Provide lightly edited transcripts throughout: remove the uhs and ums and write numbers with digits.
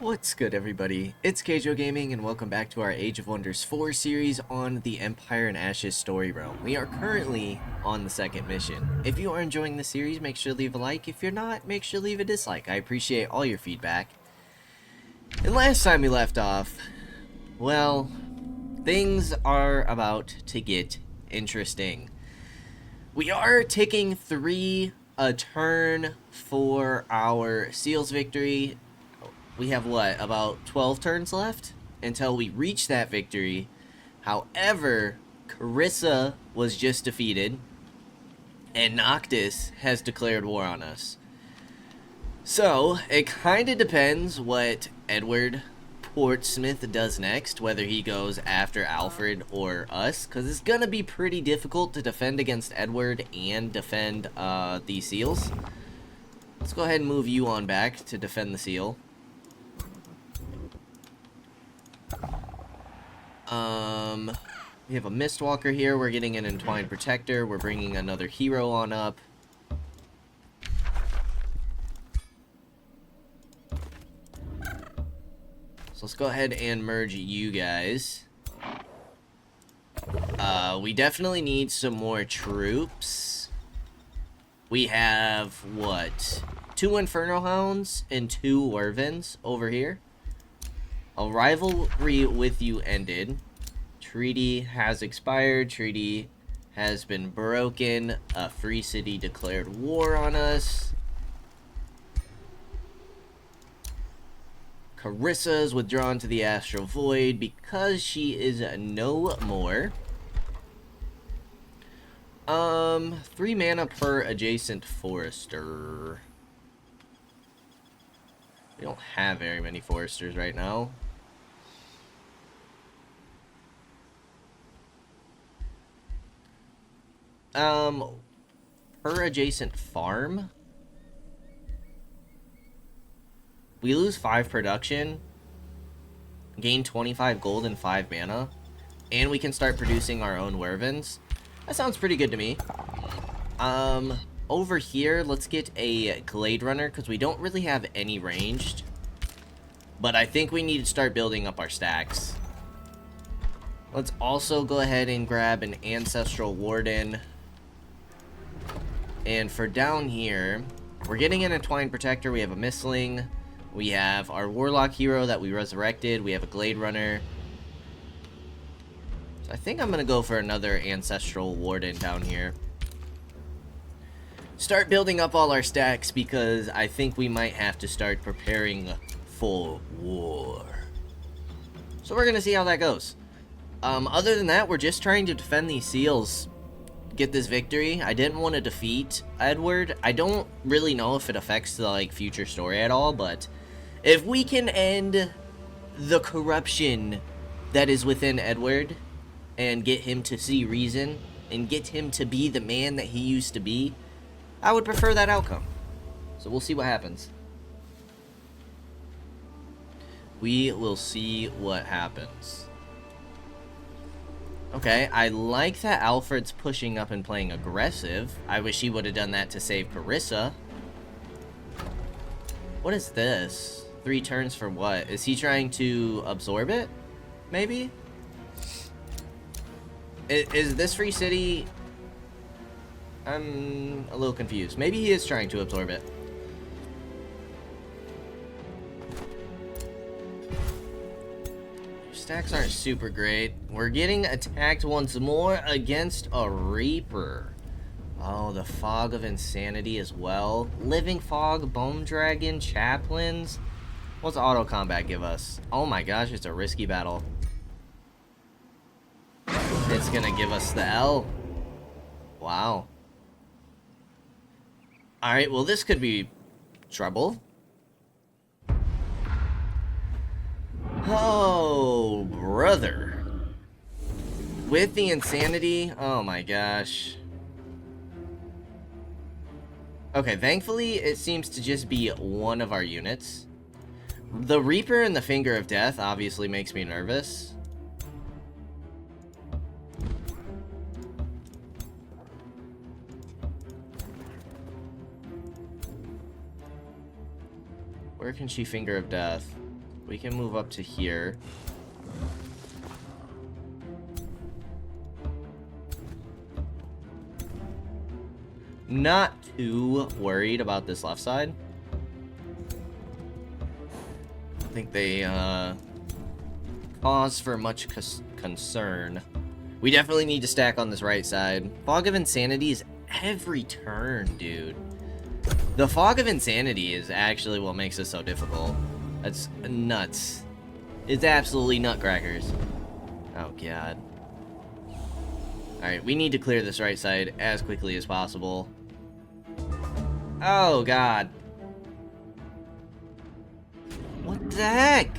What's good, everybody? It's Kaige-O Gaming, and welcome back to our Age of Wonders 4 series on the Empire and Ashes story realm. We are currently on the second mission. If you are enjoying the series, make sure to leave a like. If you're not, make sure to leave a dislike. I appreciate all your feedback. And last time we left off, well, things are about to get interesting. We are taking 3 a turn for our Seals victory. We have, what, about 12 turns left until we reach that victory. However, Carissa was just defeated, and Noctis has declared war on us. So, it kind of depends what Edward Portsmouth does next, whether he goes after Alfred or us, because it's going to be pretty difficult to defend against Edward and defend the Seals. Let's go ahead and move you on back to defend the Seal. We have a Mistwalker here. We're getting an Entwined Protector. We're bringing another hero on up. So let's go ahead and merge you guys. We definitely need some more troops. We have, what, 2 Inferno Hounds and 2 Wervins over here. A rivalry with you ended. Treaty has expired. Treaty has been broken. A free city declared war on us. Carissa is withdrawn to the Astral Void because she is no more. 3 mana per adjacent forester. We don't have very many foresters right now. Per adjacent farm, we lose 5 production, gain 25 gold and 5 mana, and we can start producing our own Wervins. That sounds pretty good to me. Over here, let's get a Glade Runner, because we don't really have any ranged. But I think we need to start building up our stacks. Let's also go ahead and grab an Ancestral Warden. And for down here, we're getting an Entwined Protector. We have a Mistling. We have our Warlock hero that we resurrected. We have a Glade Runner. So I think I'm going to go for another Ancestral Warden down here. Start building up all our stacks because I think we might have to start preparing for war. So we're going to see how that goes. Other than that, we're just trying to defend these Seals. Get this victory. I didn't want to defeat Edward. I don't really know if it affects the future story at all, but if we can end the corruption that is within Edward and get him to see reason and get him to be the man that he used to be, I would prefer that outcome. So we'll see what happens. We will see what happens. Okay, I like that Alfred's pushing up and playing aggressive. I wish he would have done that to save Carissa. What is this? 3 turns for what? Is he trying to absorb it? Maybe? Is this free city... I'm a little confused. Maybe he is trying to absorb it. Stacks aren't super great. We're getting attacked once more against a Reaper. Oh, the Fog of Insanity as well. Living Fog, Bone Dragon, Chaplains. What's auto combat give us? Oh my gosh, it's a risky battle. It's gonna give us the L. Wow. Alright, well this could be trouble. Oh, brother. With the insanity, oh my gosh. Okay, thankfully it seems to just be one of our units. The Reaper and the Finger of Death obviously makes me nervous. Where can she Finger of Death? We can move up to here. Not too worried about this left side. I think they cause for much concern. We definitely need to stack on this right side. Fog of Insanity is every turn, dude. The Fog of Insanity is actually what makes this so difficult. That's nuts. It's absolutely nutcrackers. Oh, God. Alright, we need to clear this right side as quickly as possible. Oh, God. What the heck?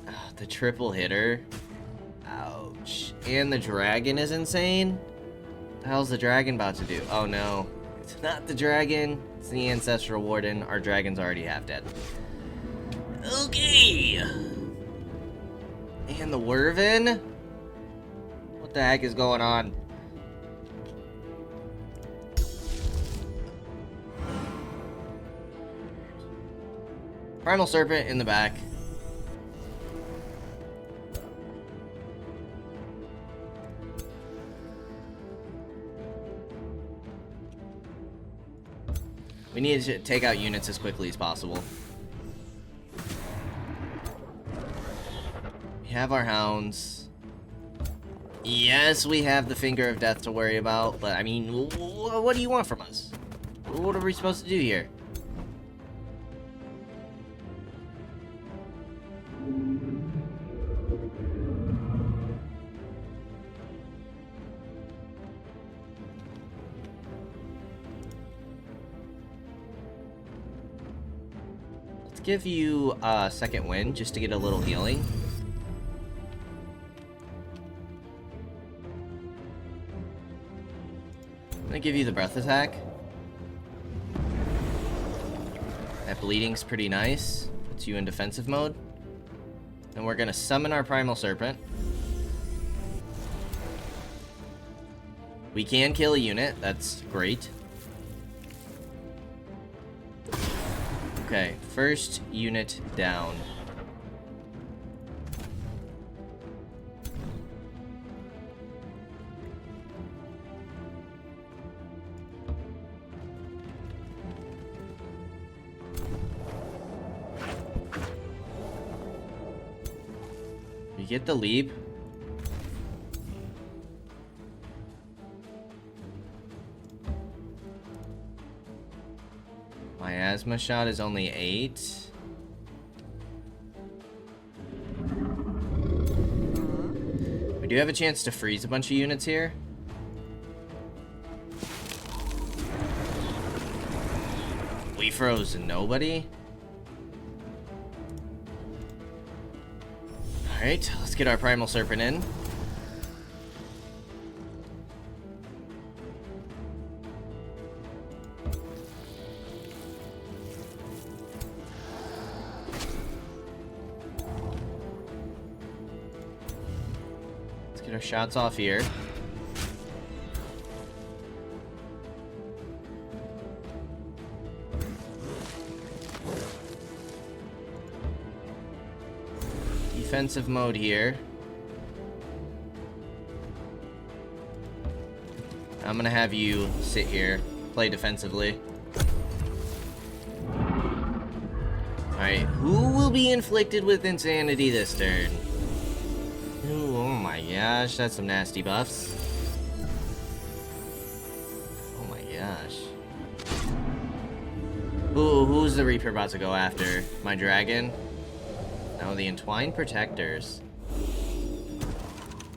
Oh, the triple hitter. Ouch. And the dragon is insane? What the hell's the dragon about to do? Oh, no. It's not the dragon. It's the Ancestral Warden. Our dragon's already half dead. Okay. And the Werven? What the heck is going on? Primal Serpent in the back. We need to take out units as quickly as possible. We have our hounds. Yes, we have the Finger of Death to worry about, but I mean, what do you want from us? What are we supposed to do here? Let's give you a second wind just to get a little healing. I'm gonna give you the breath attack. That bleeding's pretty nice. Puts you in defensive mode. And we're gonna summon our Primal Serpent. We can kill a unit, that's great. Okay, first unit down. We get the leap. Miasma shot is only 8. We do have a chance to freeze a bunch of units here. We froze nobody. Alright, let's get our Primal Serpent in. Let's get our shots off here. Defensive mode here. I'm gonna have you sit here, play defensively. Alright, who will be inflicted with insanity this turn? Ooh, oh my gosh, that's some nasty buffs. Oh my gosh. Ooh, who's the Reaper about to go after? My dragon? No, the Entwined Protectors.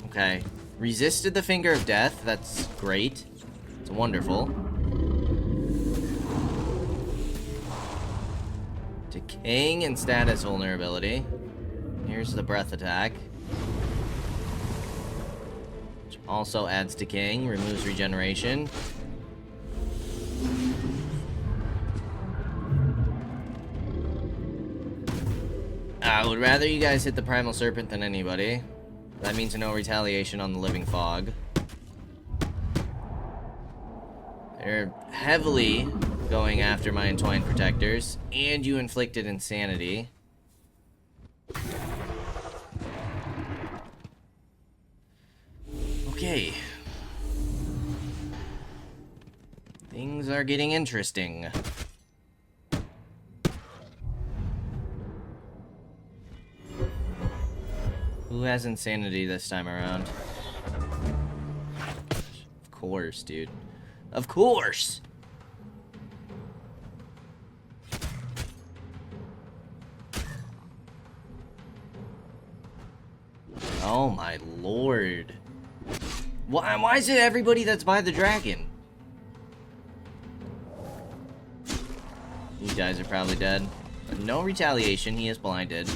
Okay. Resisted the Finger of Death. That's great. It's wonderful. Decaying and status vulnerability. Here's the breath attack. Which also adds decaying, removes regeneration. I would rather you guys hit the Primal Serpent than anybody. That means no retaliation on the Living Fog. They're heavily going after my Entwined Protectors, and you inflicted insanity. Okay. Things are getting interesting. Who has insanity this time around? Of course, dude. Of course! Oh my lord. Why is it everybody that's by the dragon? You guys are probably dead. But no retaliation, he is blinded.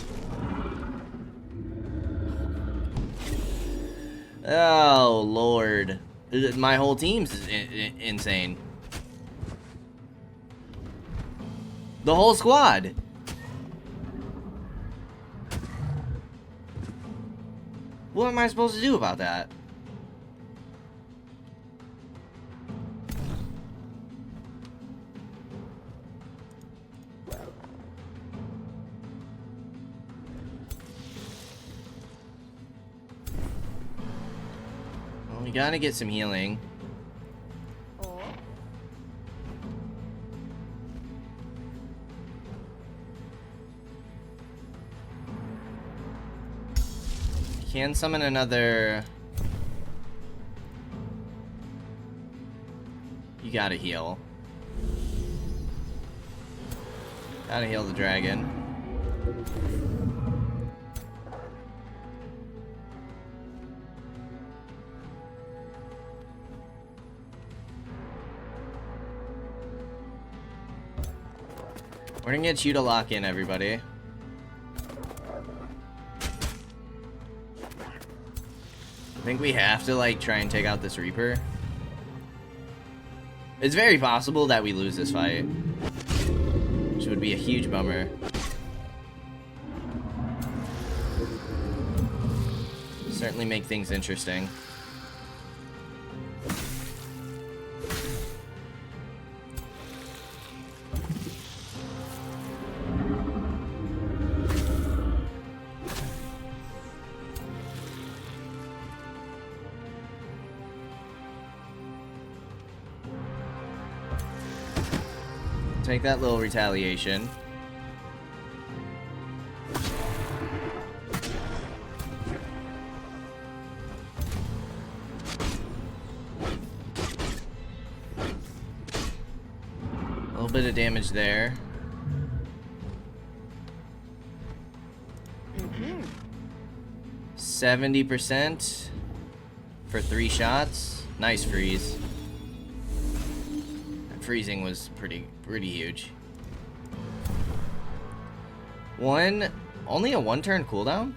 Oh lord. My whole team's insane. The whole squad. What am I supposed to do about that? Well, we gotta get some healing. Can summon another. You gotta heal. Gotta heal the dragon. We're gonna get you to lock in, everybody. I think we have to, like, try and take out this Reaper. It's very possible that we lose this fight, which would be a huge bummer. Certainly make things interesting. Take that little retaliation. A little bit of damage there. 70% for 3 shots. Nice freeze. Freezing was pretty huge. Only a 1-turn cooldown?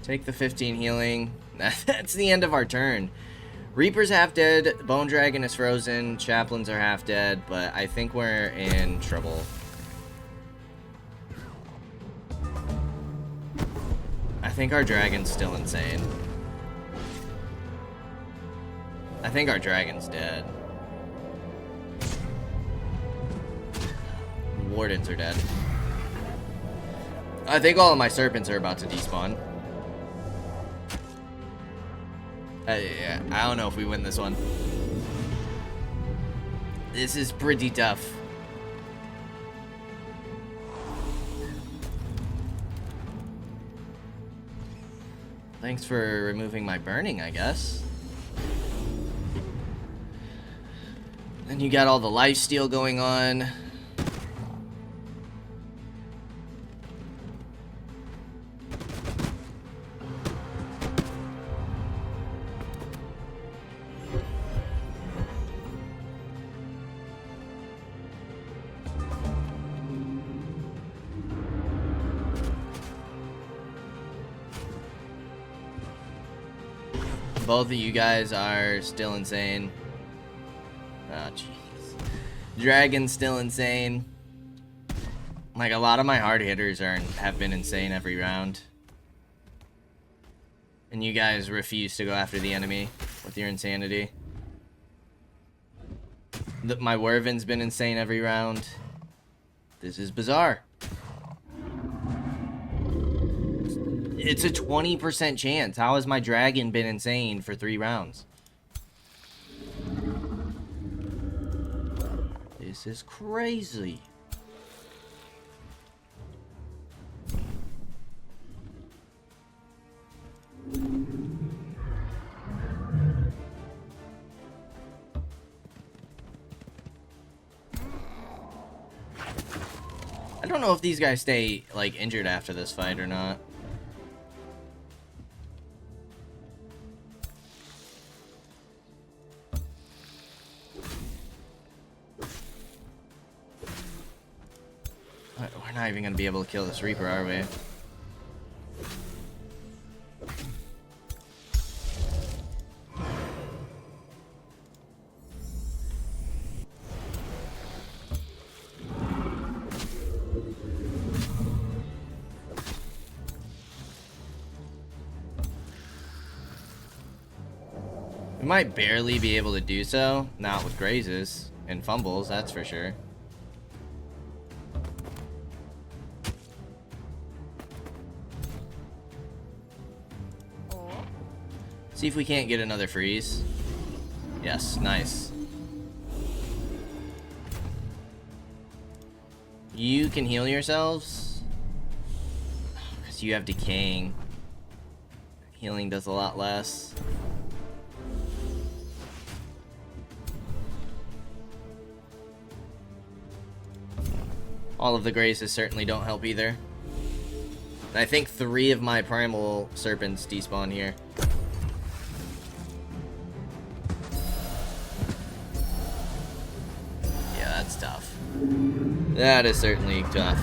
Take the 15 healing. That's the end of our turn. Reaper's half dead, Bone Dragon is frozen, Chaplains are half dead, but I think we're in trouble. I think our dragon's still insane. I think our dragon's dead. Wardens are dead. I think all of my serpents are about to despawn. Yeah, I don't know if we win this one. This is pretty tough. Thanks for removing my burning, I guess. Then you got all the lifesteal going on. Both of you guys are still insane. Oh, jeez. Dragon's still insane. Like, a lot of my hard hitters have been insane every round. And you guys refuse to go after the enemy with your insanity. My Wyvern's been insane every round. This is bizarre. It's a 20% chance. How has my dragon been insane for 3 rounds? This is crazy. I don't know if these guys stay, like, injured after this fight or not. We're not even gonna be able to kill this Reaper, are we? We might barely be able to do so. Not with grazes and fumbles, that's for sure. See if we can't get another freeze. Yes, nice. You can heal yourselves. Because you have decaying. Healing does a lot less. All of the grazes certainly don't help either. And I think 3 of my primal serpents despawn here. Yeah, that's tough. That is certainly tough.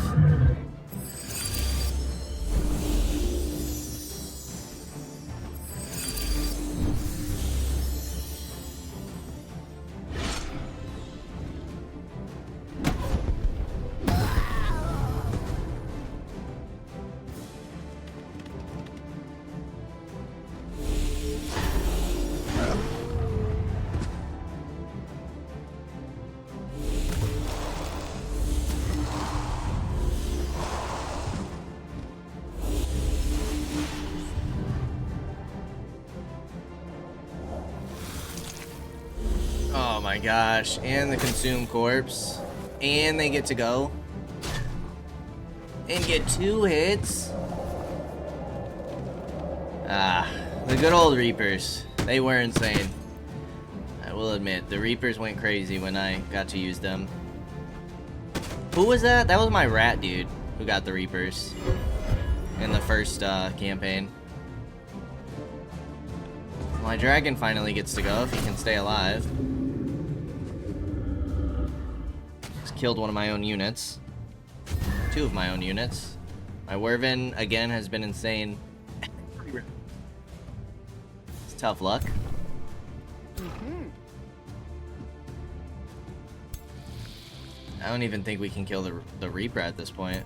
Oh my gosh, and the consume corpse, and they get to go and get 2 hits. The good old Reapers, they were insane. I will admit, the Reapers went crazy when I got to use them. Who was that? That was my rat dude who got the Reapers in the first campaign. My dragon finally gets to go if he can stay alive. Killed one of my own units. 2 of my own units. My Wyvern, again, has been insane. It's tough luck. I don't even think we can kill the Reaper at this point.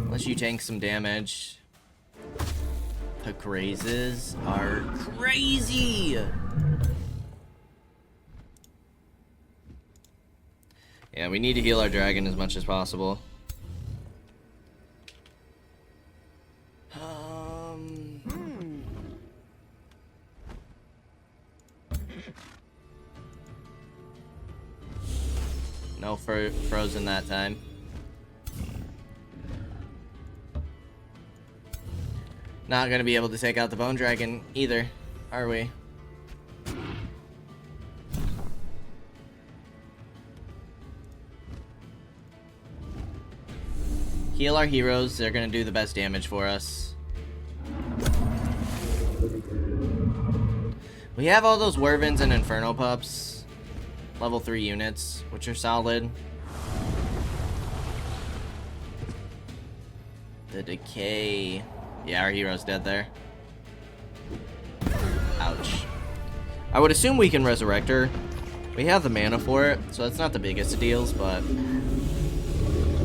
Unless you tank some damage. The grazes are crazy! Yeah, we need to heal our dragon as much as possible. No frozen that time. Not gonna be able to take out the bone dragon either, are we? Heal our heroes, they're gonna do the best damage for us. We have all those Wyverns and Inferno Pups. Level 3 units, which are solid. The decay. Yeah, our hero's dead there. Ouch. I would assume we can resurrect her. We have the mana for it, so that's not the biggest of deals, but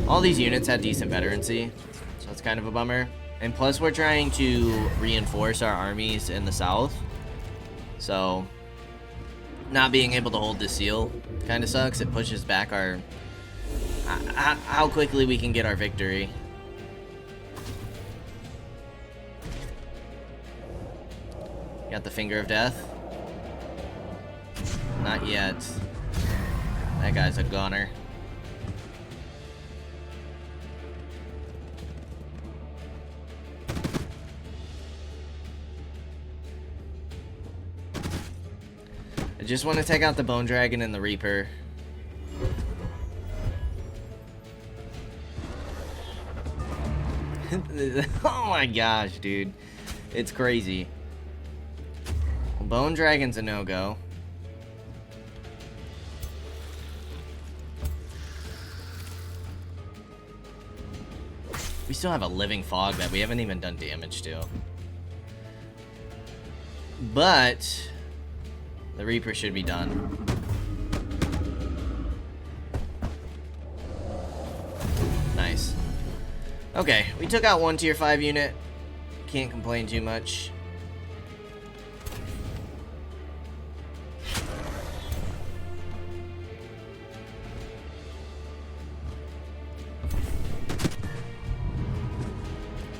all these units had decent veterancy, so it's kind of a bummer. And plus, we're trying to reinforce our armies in the south, so not being able to hold the seal kind of sucks. It pushes back our how quickly we can get our victory. Got the Finger of Death. Not yet. That guy's a gunner. I just want to take out the Bone Dragon and the Reaper. Oh my gosh, dude. It's crazy. Bone Dragon's a no-go. We still have a Living Fog that we haven't even done damage to. But the Reaper should be done. Nice. Okay, we took out one tier 5 unit. Can't complain too much.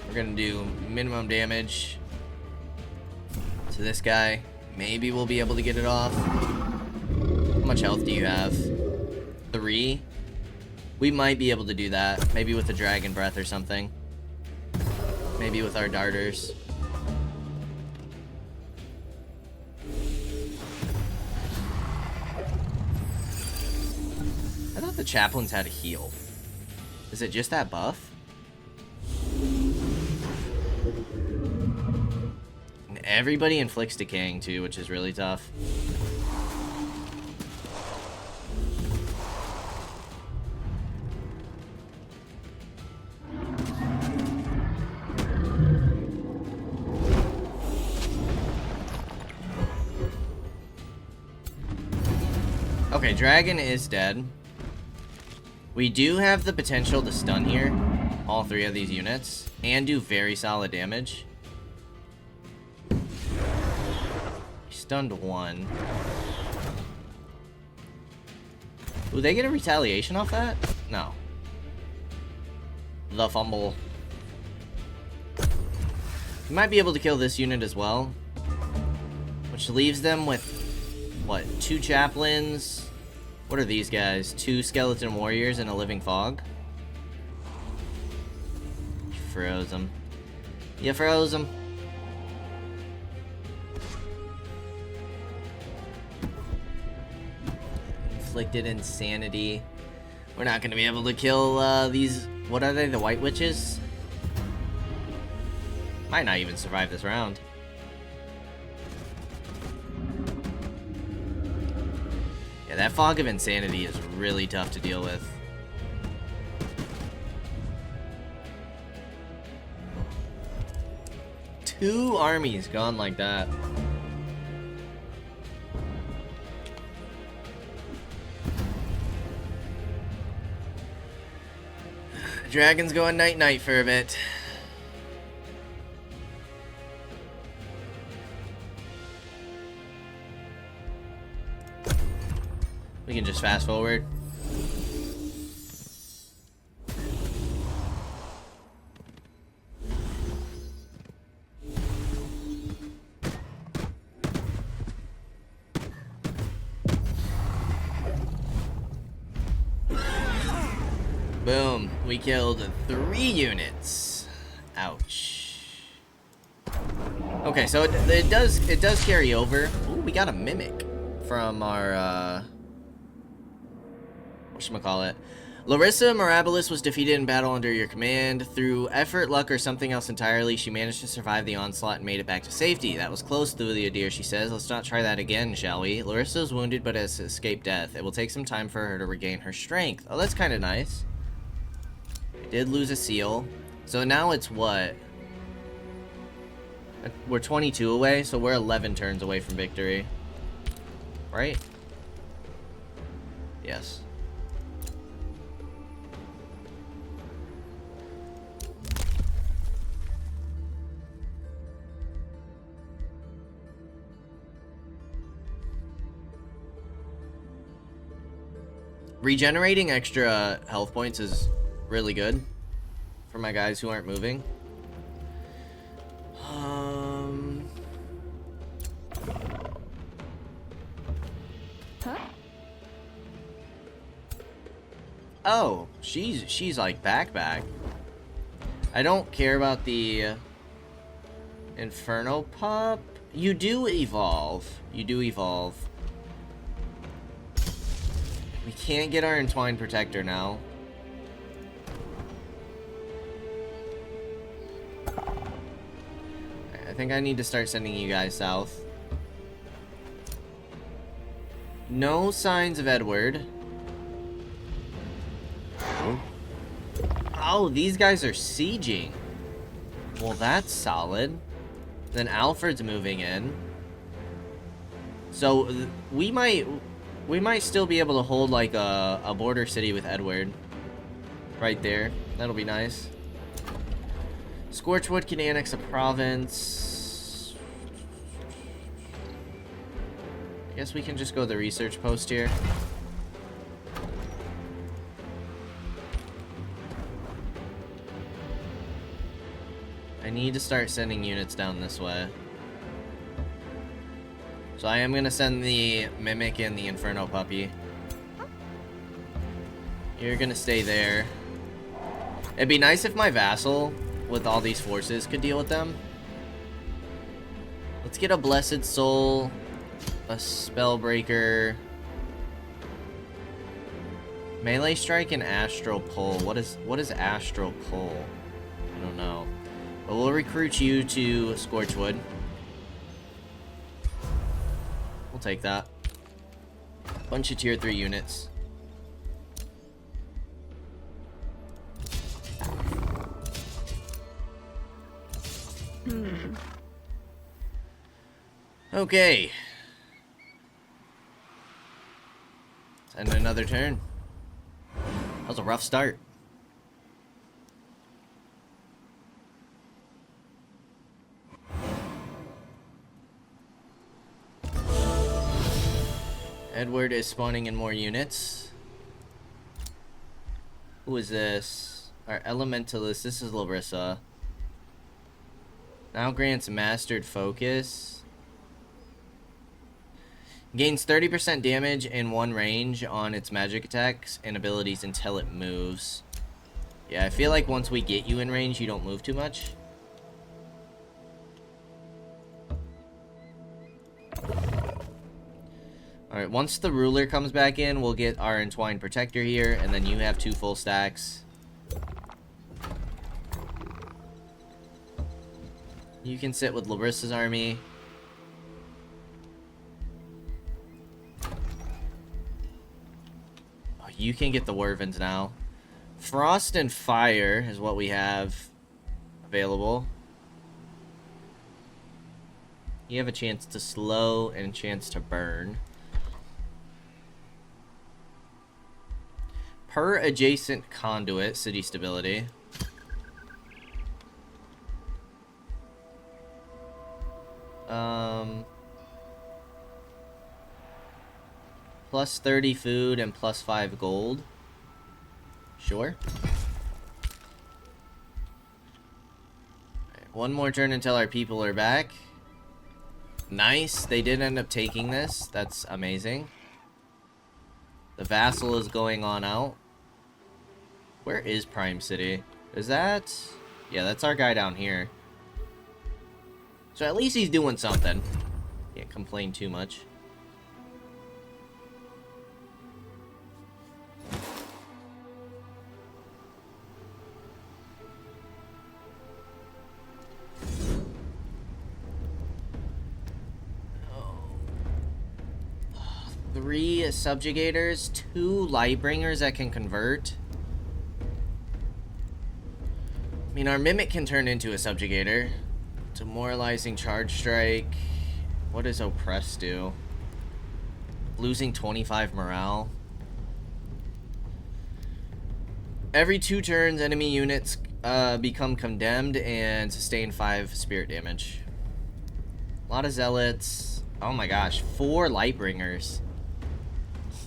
We're gonna do minimum damage to this guy. Maybe we'll be able to get it off. How much health do you have? 3? We might be able to do that. Maybe with a Dragon Breath or something. Maybe with our darters. I thought the Chaplains had a heal. Is it just that buff? And everybody inflicts decaying too, which is really tough. Okay, Dragon is dead. We do have the potential to stun here, all 3 of these units, and do very solid damage. We stunned 1. Will they get a retaliation off that? No. The fumble. We might be able to kill this unit as well, which leaves them with, what, 2 Chaplains? What are these guys? 2 Skeleton Warriors and a Living Fog? You froze them. You froze them. Inflicted Insanity. We're not going to be able to kill these... What are they? The White Witches? Might not even survive this round. Yeah, that Fog of Insanity is really tough to deal with. Two armies gone like that. Dragon's going night-night for a bit. We can just fast forward. Boom. We killed 3 units. Ouch. Okay, so it does carry over. Ooh, we got a Mimic from our whatchamacallit. Larissa Mirabilis was defeated in battle under your command. Through effort, luck, or something else entirely, she managed to survive the onslaught and made it back to safety. That was close, Thulia dear, she says. Let's not try that again, shall we? Larissa is wounded but has escaped death. It will take some time for her to regain her strength. Oh, that's kind of nice. I did lose a seal. So now it's what? We're 22 away, so we're 11 turns away from victory. Right? Yes. Regenerating extra health points is really good for my guys who aren't moving. Huh? Oh, she's like back. I don't care about the Inferno Pup. You do evolve. We can't get our Entwined Protector now. I think I need to start sending you guys south. No signs of Edward. Oh, these guys are sieging. Well, that's solid. Then Alfred's moving in. So we might still be able to hold like a border city with Edward. Right there. That'll be nice. Scorchwood can annex a province. I guess we can just go to the research post here. I need to start sending units down this way. So I am going to send the Mimic and the Inferno Puppy. You're going to stay there. It'd be nice if my vassal, with all these forces, could deal with them. Let's get a Blessed Soul, a Spellbreaker, Melee Strike, and Astral Pull. What is Astral Pull? I don't know. But we'll recruit you to Scorchwood. We'll take that. Bunch of tier 3 units. Okay. Let's end another turn. That was a rough start. Edward is spawning in more units. Who is this? Our Elementalist. This is Larissa. Now grants Mastered Focus. Gains 30% damage in one range on its magic attacks and abilities until it moves. Yeah, I feel like once we get you in range, you don't move too much. Alright, once the ruler comes back in, we'll get our Entwined Protector here, and then you have 2 full stacks. You can sit with Larissa's army. Oh, you can get the Wervins now. Frost and Fire is what we have available. You have a chance to slow and a chance to burn. Per adjacent conduit, city stability. Plus 30 food and plus 5 gold. Sure. Right, one more turn until our people are back. Nice. They did end up taking this. That's amazing. The vassal is going on out. Where is Prime City? Is that... Yeah, that's our guy down here. So at least he's doing something. Can't complain too much. Three subjugators, 2 lightbringers that can convert. I mean, our mimic can turn into a subjugator. Demoralizing charge strike. What does oppress do? Losing 25 morale. Every 2 turns, enemy units become condemned and sustain 5 spirit damage. A lot of zealots. Oh my gosh, 4 lightbringers.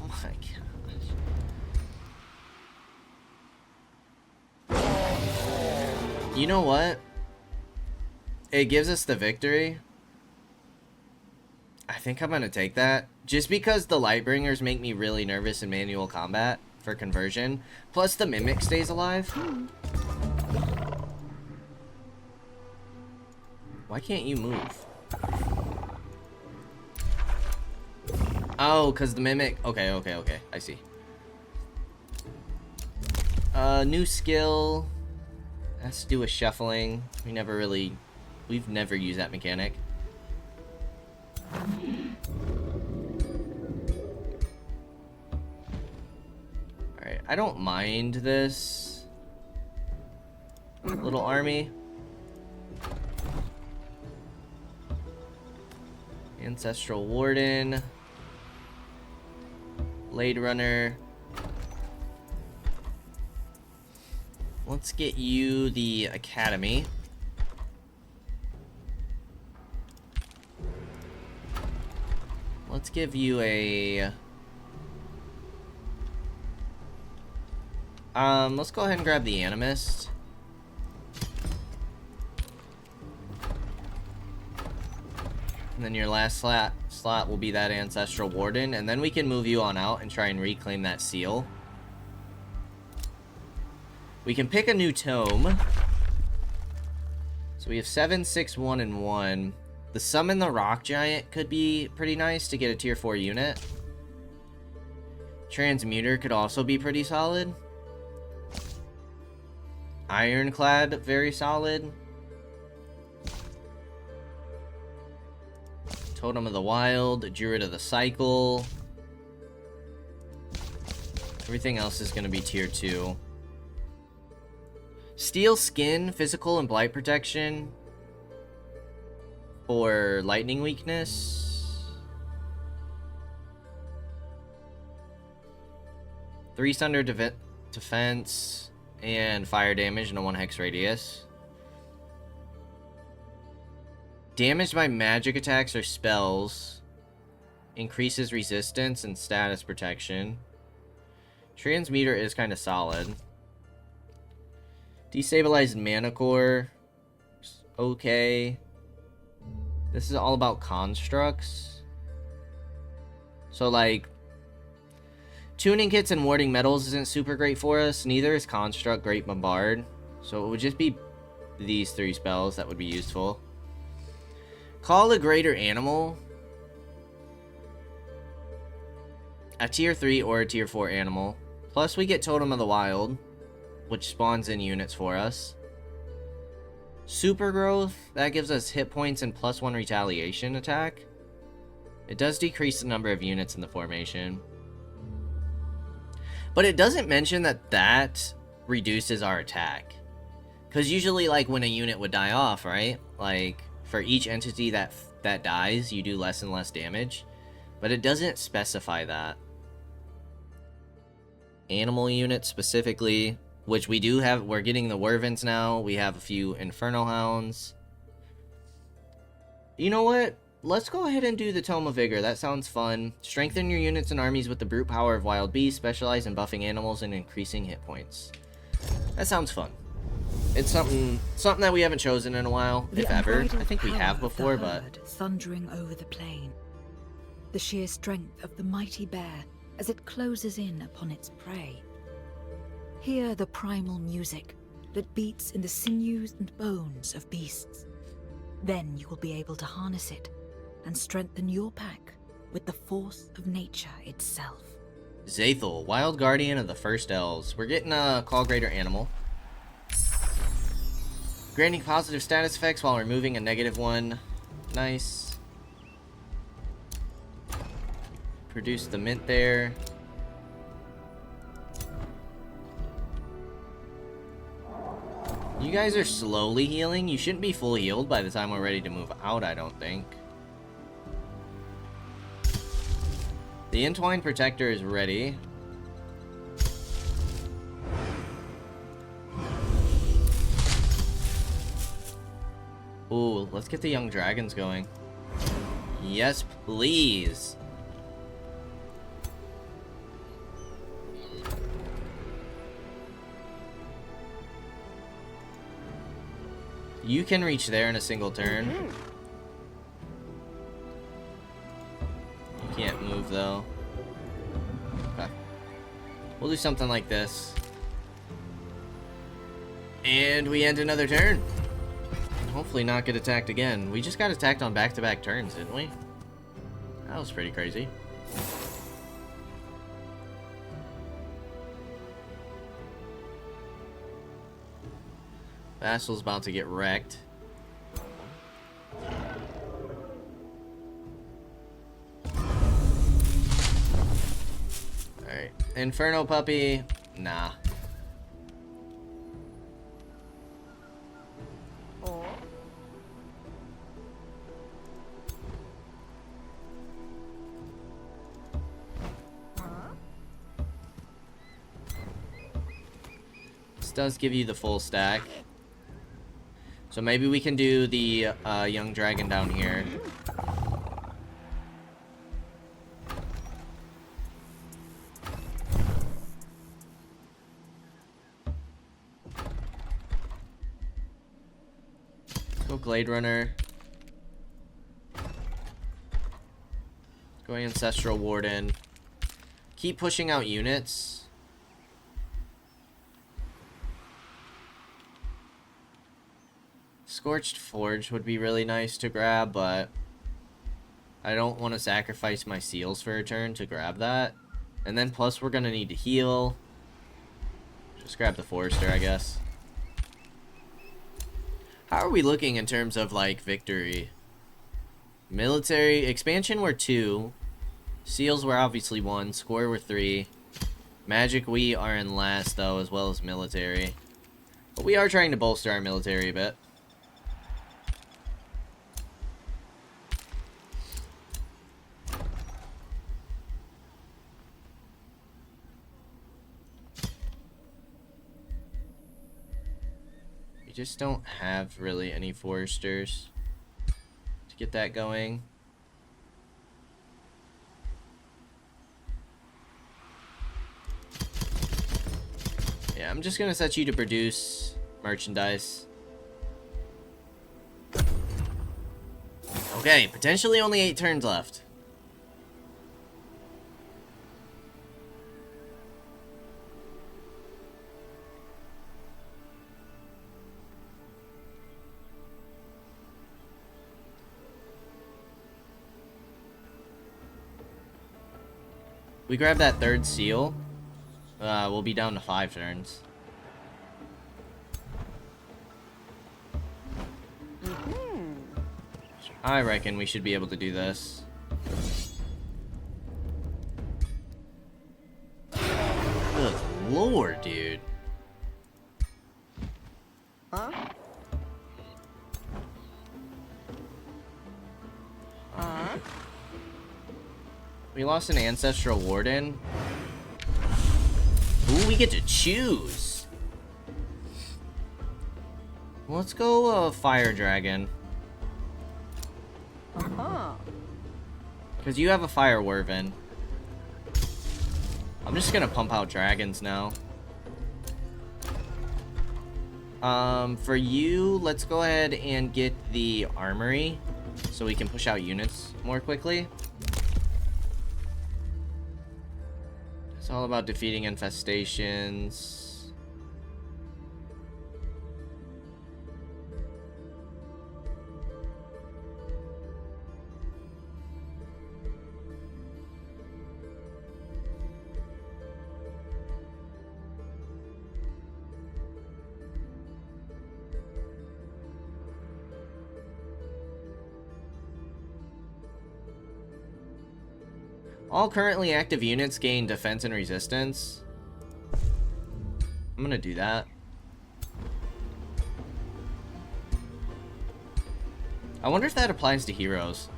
Oh my gosh. You know what? It gives us the victory. I think I'm gonna take that. Just because the lightbringers make me really nervous in manual combat for conversion. Plus the mimic stays alive. Why can't you move? Oh, because the mimic... Okay, okay, okay. I see. New skill. Has to do with shuffling. We've never used that mechanic. Alright, I don't mind this little army. Ancestral Warden. Blade Runner. Let's get you the Academy. Let's give you a... let's go ahead and grab the Animist. And then your last slot will be that Ancestral Warden, and then we can move you on out and try and reclaim that seal. We can pick a new tome. So we have 7, 6, 1, and 1. The Summon the Rock Giant could be pretty nice to get a tier 4 unit. Transmuter could also be pretty solid. Ironclad, very solid. Totem of the Wild, Druid of the Cycle. Everything else is going to be tier 2. Steel Skin, Physical and Blight Protection. For lightning weakness. 3 Thunder defense and fire damage in a 1 hex radius. Damaged by magic attacks or spells. Increases resistance and status protection. Transmuter is kind of solid. Destabilized Mana Core. Okay. This is all about constructs. So, like, tuning kits and warding metals isn't super great for us. Neither is construct, Great Bombard. So it would just be these 3 spells that would be useful. Call a greater animal. A tier 3 or a tier 4 animal. Plus we get Totem of the Wild, which spawns in units for us. Super Growth, that gives us hit points and +1 retaliation attack. It does decrease the number of units in the formation. But it doesn't mention that reduces our attack. Because usually, like, when a unit would die off, right? Like, for each entity that dies, you do less and less damage. But it doesn't specify that. Animal units specifically, which we do have. We're getting the Wervins now. We have a few Inferno Hounds. You know what? Let's go ahead and do the Tome of Vigor. That sounds fun. Strengthen your units and armies with the brute power of wild beasts. Specialize in buffing animals and increasing hit points. That sounds fun. It's something that we haven't chosen in a while, if ever. I think we have before, but... Thundering over the plain. The sheer strength of the mighty bear as it closes in upon its prey. Hear the primal music that beats in the sinews and bones of beasts. Then you will be able to harness it and strengthen your pack with the force of nature itself. Zaethel, Wild Guardian of the First Elves. We're getting a Call Greater Animal. Granting positive status effects while removing a -1. Nice. Produce the mint there. You guys are slowly healing. You shouldn't be full healed by the time we're ready to move out, I don't think. The Entwined Protector is ready. Ooh, let's get the young dragons going. Yes, please. You can reach there in a single turn. You can't move, though. Okay. We'll do something like this. And we end another turn. Hopefully not get attacked again. We just got attacked on back-to-back turns, didn't we? That was pretty crazy. Vassal's about to get wrecked. Alright. Inferno Puppy. Nah. This does give you the full stack. So maybe we can do the young dragon down here. Go Glade Runner. Go Ancestral Warden. Keep pushing out units. Scorched Forge would be really nice to grab, but I don't want to sacrifice my seals for a turn to grab that. And then plus we're going to need to heal. Just grab the Forester, I guess. How are we looking in terms of, like, victory? Military expansion were 2. Seals were obviously 1. Score were 3. Magic we are in last, though, as well as military. But we are trying to bolster our military a bit. Just don't have really any foresters to get that going. Yeah, I'm just gonna set you to produce merchandise. Okay, potentially only 8 turns left. We grab that 3rd seal. We'll be down to 5 turns. I reckon we should be able to do this. Good lord, dude. Huh? We lost an Ancestral Warden. Ooh, we get to choose. Let's go Fire Dragon. Because you have a Fire Wyvern. I'm just gonna pump out dragons now. For you, let's go ahead and get the Armory so we can push out units more quickly. It's all about defeating infestations. All currently active units gain defense and resistance. I'm gonna do that. I wonder if that applies to heroes.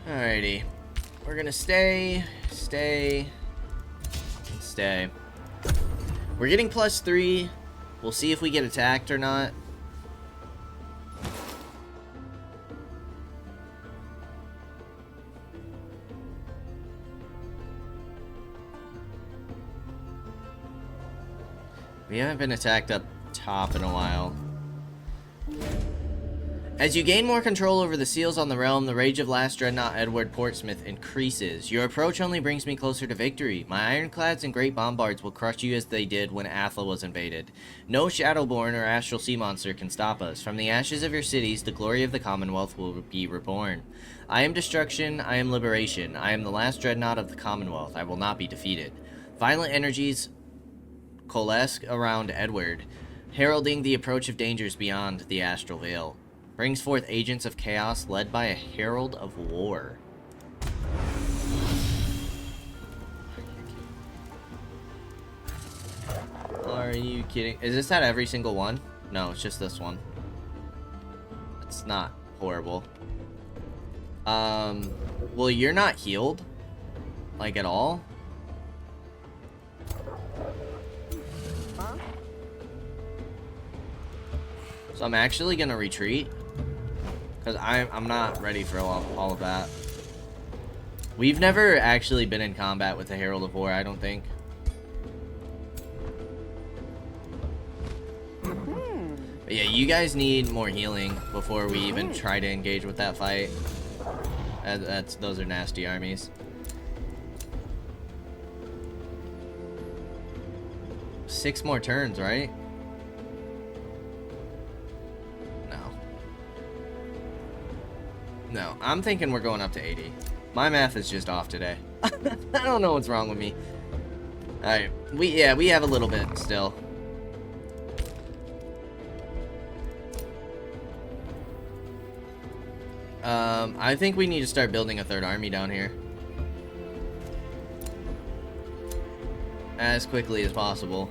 Alrighty. We're gonna stay. We're getting +3. We'll see if we get attacked or not. We haven't been attacked up top in a while. As you gain more control over the seals on the realm, the rage of last dreadnought Edward Portsmouth increases. Your approach only brings me closer to victory. My ironclads and great bombards will crush you as they did when Athla was invaded. No Shadowborn or astral sea monster can stop us. From the ashes of your cities, the glory of the Commonwealth will be reborn. I am destruction, I am liberation. I am the last dreadnought of the Commonwealth. I will not be defeated. Violent energies coalesce around Edward, heralding the approach of dangers beyond the astral veil. Brings forth agents of chaos led by a herald of war. Are you kidding? Is this at every single one? No, it's just this one. It's not horrible. Well, you're not healed, like, at all. So I'm actually gonna retreat. Because I'm not ready for all of that. We've never actually been in combat with the Herald of War, I don't think. But yeah, you guys need more healing before we even try to engage with that fight. Those are nasty armies. Six more turns, right? No, I'm thinking we're going up to 80. My math is just off today. I don't know what's wrong with me. Alright, we have a little bit still. I think we need to start building a third army down here. As quickly as possible.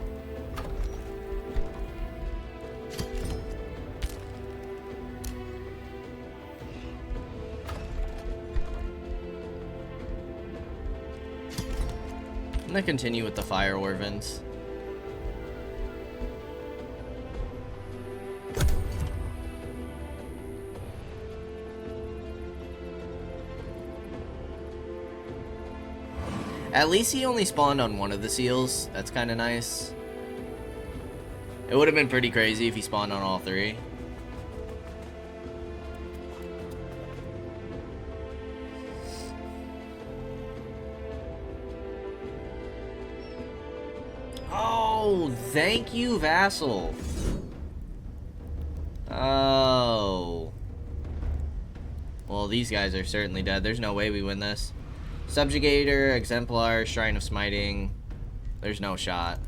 I'm gonna continue with the Fire Orphans. At least he only spawned on one of the seals. That's kind of nice. It would have been pretty crazy if he spawned on all three. Oh, thank you, Vassal. Oh. Well, these guys are certainly dead. There's no way we win this. Subjugator, Exemplar, Shrine of Smiting. There's no shot.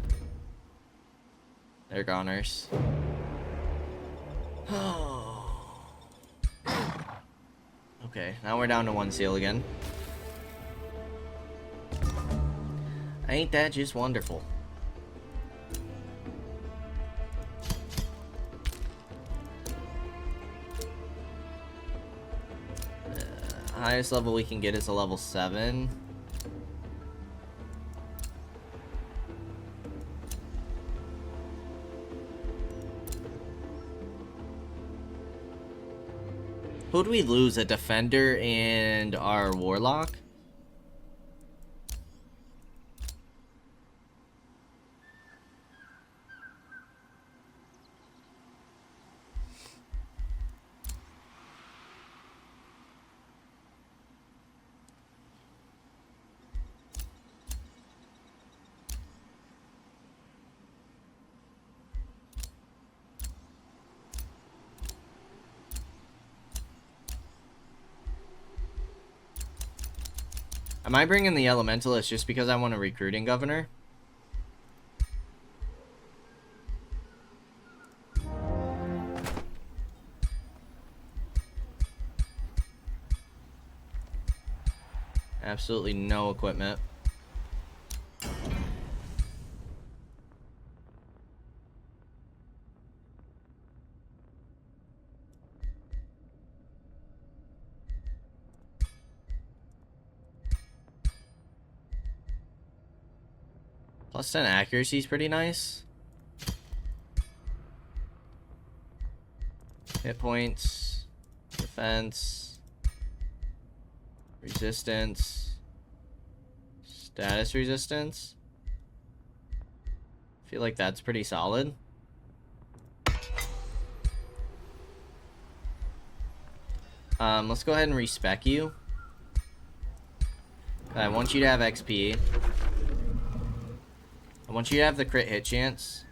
They're goners. Okay, now we're down to one seal again. Ain't that just wonderful? Highest level we can get is a level 7. Who'd we lose? A defender and our warlock? Am I bringing the Elementalist just because I want a recruiting governor? Absolutely no equipment. Plus 10 accuracy is pretty nice. Hit points, defense, resistance, status resistance. I feel like that's pretty solid. Let's go ahead and respec you. I want you to have XP. I want you to have the crit hit chance.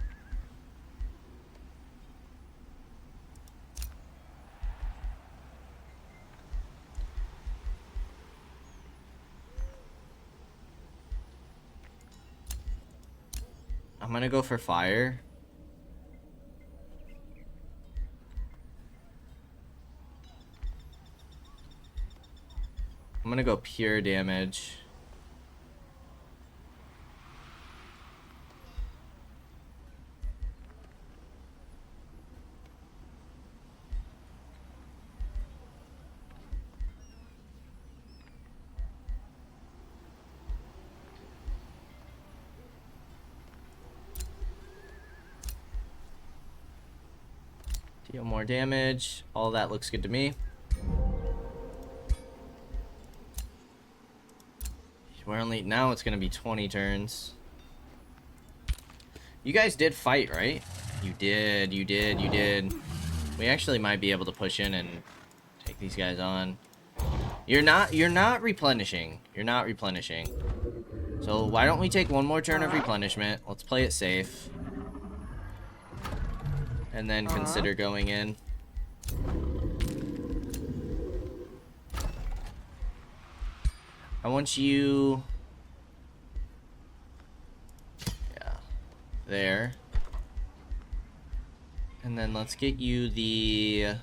I'm gonna go for fire. I'm gonna go pure damage. Deal more damage. All that looks good to me. We're only now it's gonna be 20 turns. You guys did fight, right? You did. We actually might be able to push in and take these guys on. You're not replenishing. You're not replenishing. So why don't we take one more turn of replenishment? Let's play it safe. And then consider going in. I want you... Yeah. There. And then let's get you the...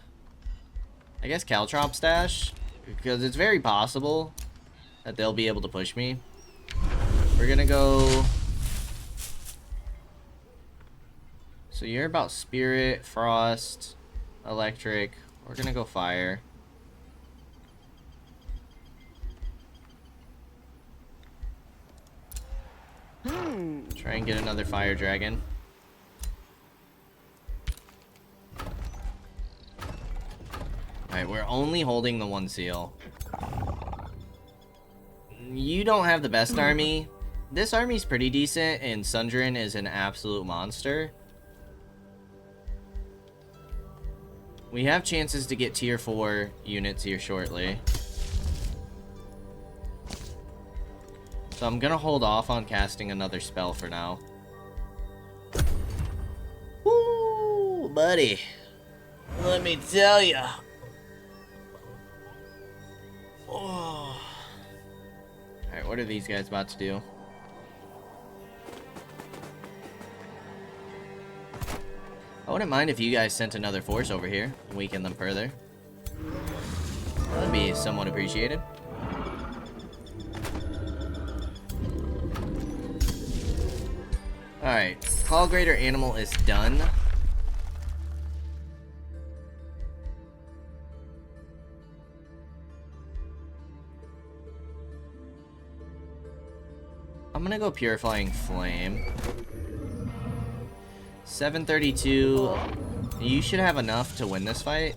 I guess Caltrop stash. Because it's very possible that they'll be able to push me. We're gonna go... So you're about Spirit, Frost, Electric. We're gonna go Fire. Try and get another Fire Dragon. Alright, we're only holding the one seal. You don't have the best army. This army's pretty decent, and Sundrin is an absolute monster. We have chances to get tier 4 units here shortly. So I'm gonna hold off on casting another spell for now. Woo, buddy. Let me tell ya. Oh. Alright, what are these guys about to do? I wouldn't mind if you guys sent another force over here and weaken them further. That'd be somewhat appreciated. Alright, Call Greater Animal is done. I'm gonna go Purifying Flame. 732. You should have enough to win this fight.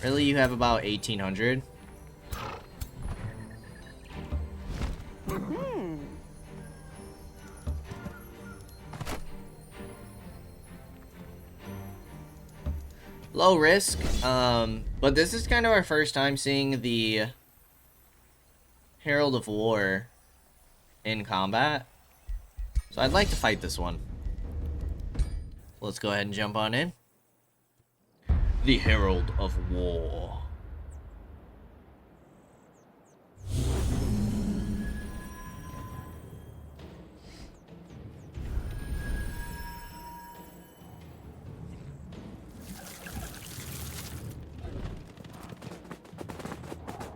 Really, you have about 1800? Low risk, but this is kind of our first time seeing the Herald of War in combat. So I'd like to fight this one. Let's go ahead and jump on in. The Herald of War.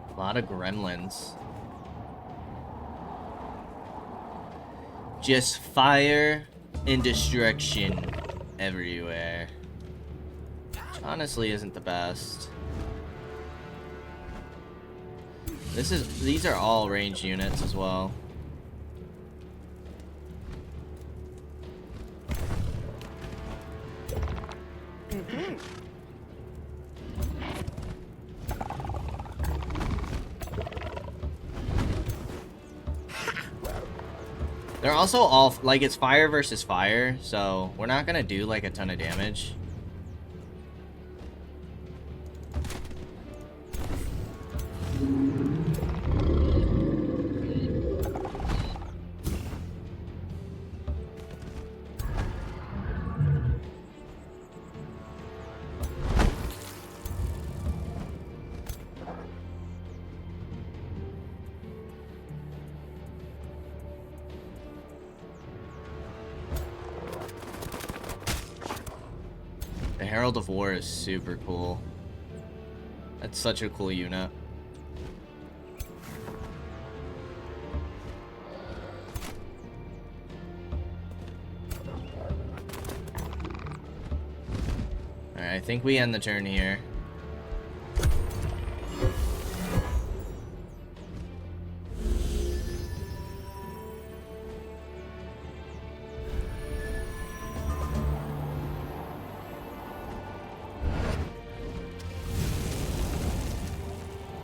A lot of gremlins. Just fire and destruction everywhere. Which honestly isn't the best. These are all ranged units as well. They're also all, like, it's fire versus fire, so we're not gonna do, like, a ton of damage. The Herald of War is super cool. That's such a cool unit. Alright, I think we end the turn here.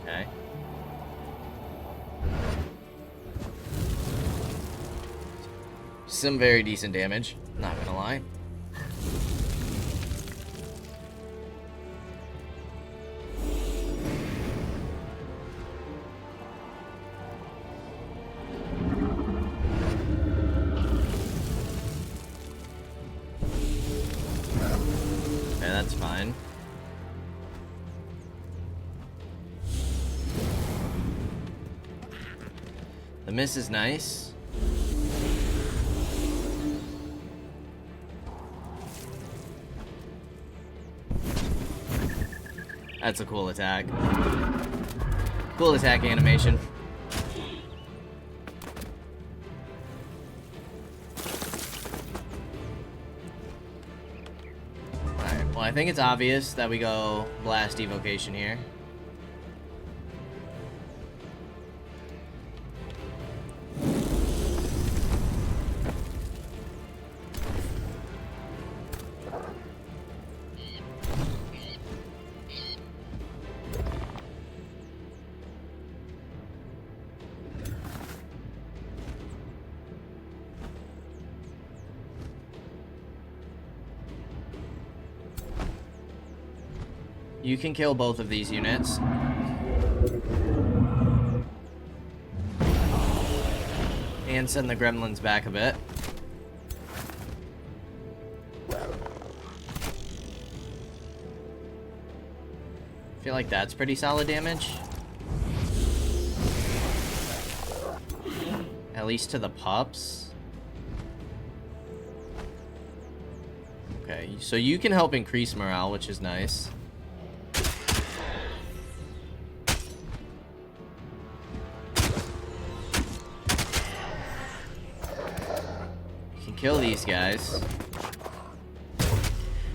Okay. Some very decent damage, not gonna lie. Okay, that's fine. The miss is nice. That's a cool attack. Cool attack animation. Alright, well, I think it's obvious that we go Blast Evocation here. You can kill both of these units. And send the gremlins back a bit. I feel like that's pretty solid damage. At least to the pups. Okay, so you can help increase morale, which is nice. Kill these guys.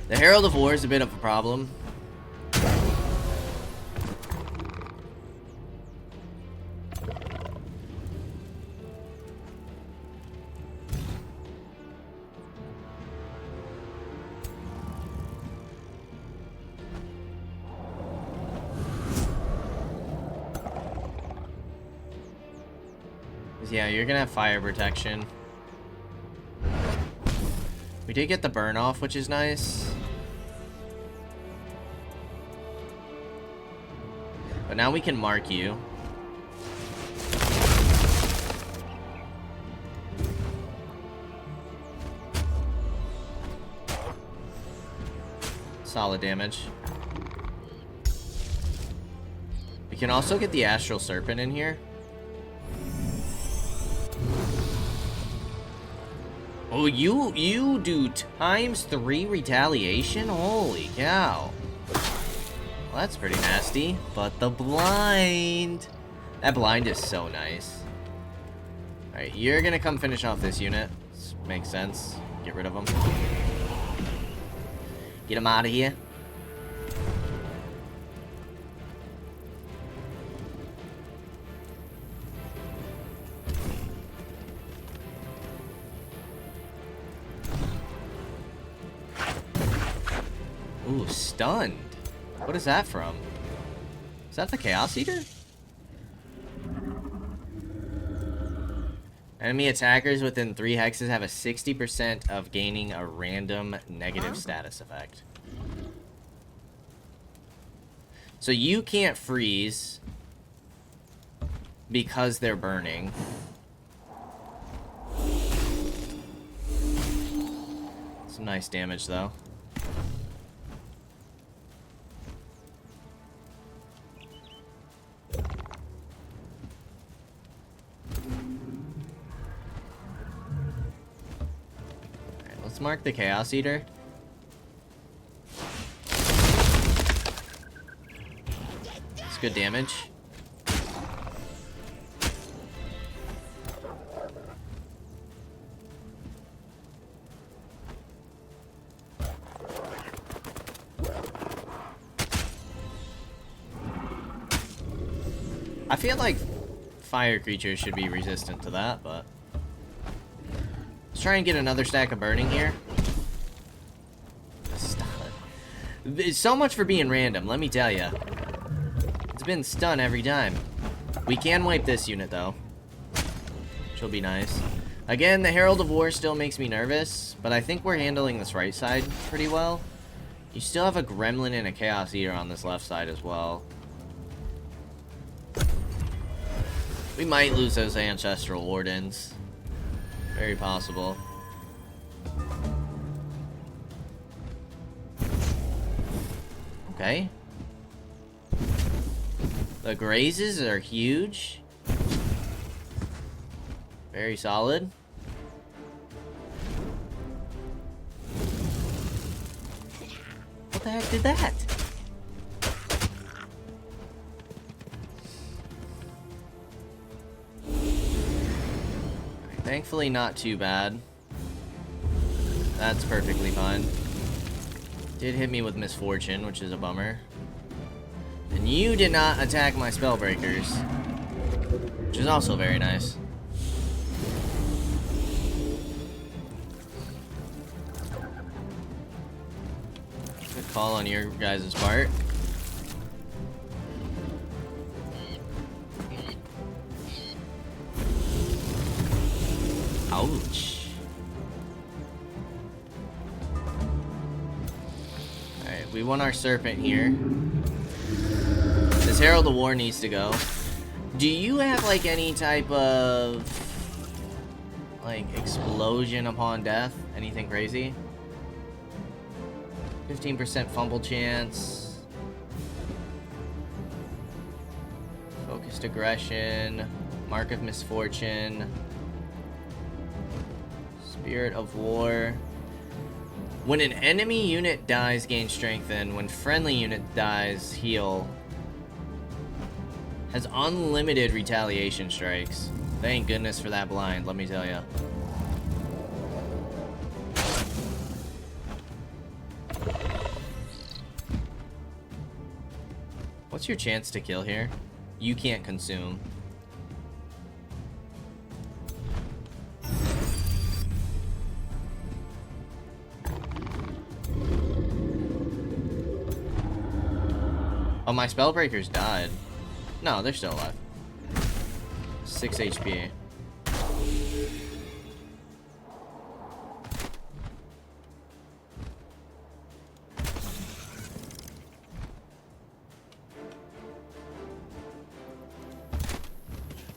The Herald of War is a bit of a problem. Yeah, you're gonna have fire protection. We did get the burn off, which is nice. But now we can mark you. Solid damage. We can also get the Astral Serpent in here. Oh, you do ×3 retaliation? Holy cow. Well, that's pretty nasty. But the blind. That blind is so nice. Alright, you're gonna come finish off this unit. This makes sense. Get rid of them. Get them out of here. Ooh, stunned. What is that from? Is that the Chaos Eater? Enemy attackers within 3 hexes have a 60% of gaining a random negative status effect. So you can't freeze because they're burning. Some nice damage, though. Alright, let's mark the Chaos Eater. It's good damage. I feel like fire creatures should be resistant to that, but let's try and get another stack of burning here. Stop it. It's so much for being random, let me tell you. It's been stun every time. We can wipe this unit, though, which will be nice. Again, the Herald of War still makes me nervous, but I think we're handling this right side pretty well. You still have a Gremlin and a Chaos Eater on this left side as well. We might lose those Ancestral Wardens. Very possible. Okay. The Grazes are huge. Very solid. What the heck did that? Thankfully not too bad. That's perfectly fine. Did hit me with Misfortune, which is a bummer. And you did not attack my Spellbreakers, which is also very nice. Good call on your guys' part. Ouch. Alright, we want our Serpent here. This Herald of War needs to go. Do you have, like, any type of, like, explosion upon death? Anything crazy? 15% fumble chance. Focused aggression. Mark of Misfortune. Spirit of War. When an enemy unit dies, gain strengthen. When friendly unit dies, heal. Has unlimited retaliation strikes. Thank goodness for that blind, let me tell you. What's your chance to kill here? You can't consume. Oh, my Spellbreakers died. No, they're still alive. 6 HP.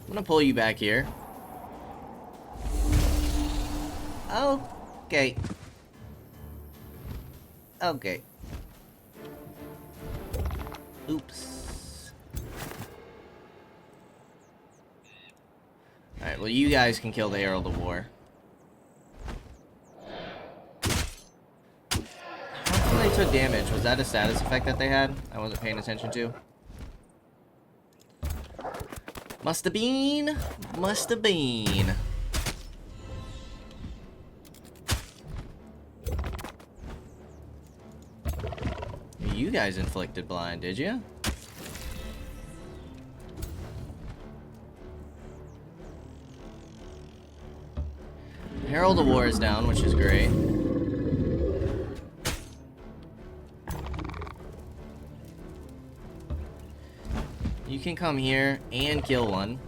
I'm gonna pull you back here. Okay. Okay. Oops. Alright, well, you guys can kill the Herald of War. How come they took damage? Was that a status effect that they had? I wasn't paying attention to. Must have been. Must have been. You guys inflicted blind, did you? Herald of War is down, which is great. You can come here and kill one.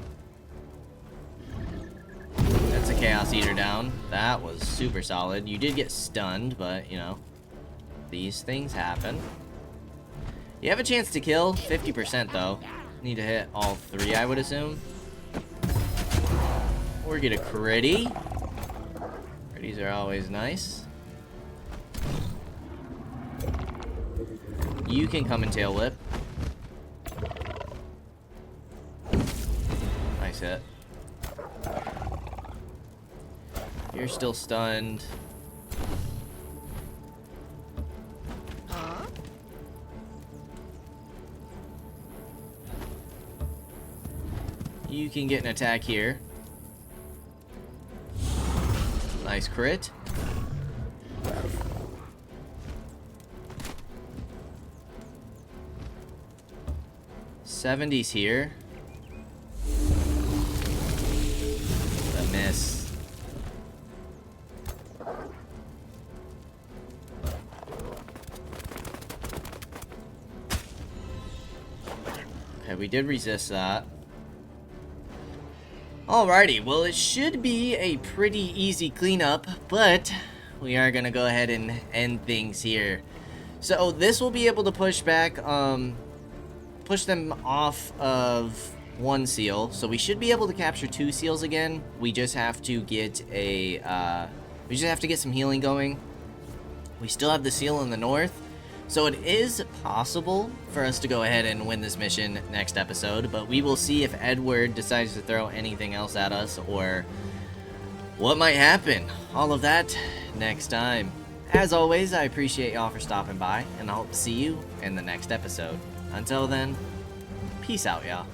That's a Chaos Eater down. That was super solid. You did get stunned, but, you know, these things happen. You have a chance to kill, 50% though. Need to hit all 3, I would assume. Or get a critty. Critties are always nice. You can come and tail whip. Nice hit. You're still stunned. You can get an attack here. Nice crit. '70s here. A miss. Okay, we did resist that. Alrighty, well, it should be a pretty easy cleanup, but we are gonna go ahead and end things here. So this will be able to push back, push them off of 1 seal. So we should be able to capture 2 seals again. We just have to get some healing going. We still have the seal in the north. So it is possible for us to go ahead and win this mission next episode, but we will see if Edward decides to throw anything else at us or what might happen. All of that next time. As always, I appreciate y'all for stopping by, and I hope to see you in the next episode. Until then, peace out, y'all.